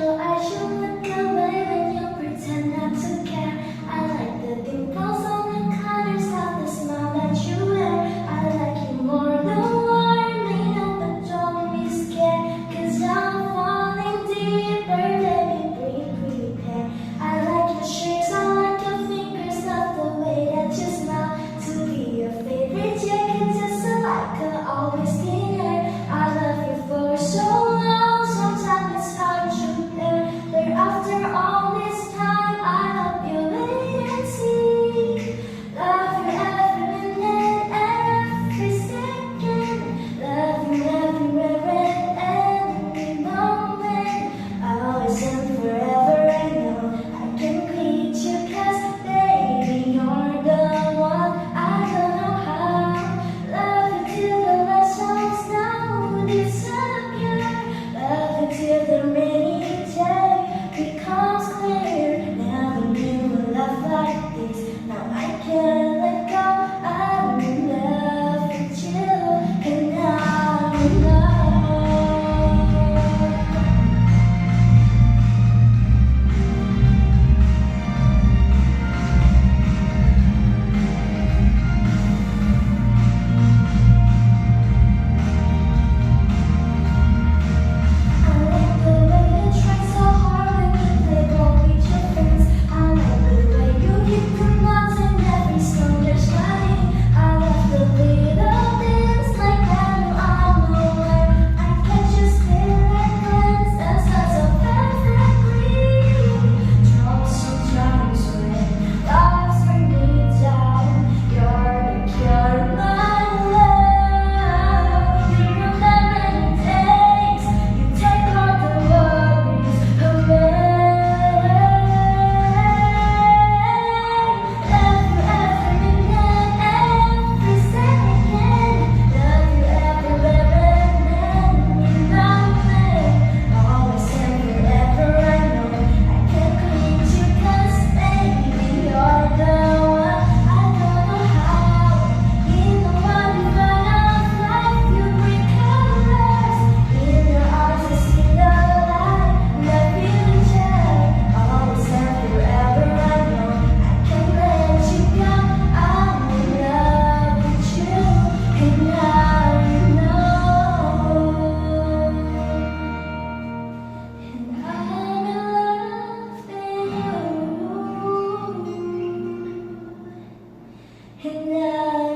your eyes, you look away when you pretend not to care. I like the dimples on the corners of the smile that you wear. I like you more than what made up, but don't be scared, 'cause I'm falling deeper, baby, prepare. I like your shakes, I like your fingers, love the way that you smile. To be your favorite, yeah, 'cause you're so like a always dinner. I love you for so long, sometimes it's hard to bear. But after all this time, I hope you wait and see. Love you every minute, every second. Love you everywhere and every moment. I always and forever, I know I can greet you, 'cause baby, you're the one. I don't know how. Love you till the last songs now disappear. Love you till the rainy day becomes clear. Never knew a love like this. Now I can't let go. I'm in love with you, and now you know. I like the way you try so hard when you play ball with your friends. I like the way you keep pronouncing every song you're writing. I love the little things like that you are nowhere. I catch you still at glance and sense of perfectly. Drops and drums when lives bring me down. You're the cure, my love. You remember many days. You take all the worries away. Love you every minute, every second. Love you everywhere and every moment. Always and forever, I know I can greet you, 'cause baby, you're the one. I don't know how. In the wonderful of life, you bring colors. In your arms, I see the light, my future. Always and forever, I know I can't let you go. I'm in love with you, and now you know. And I'm in love with you, and now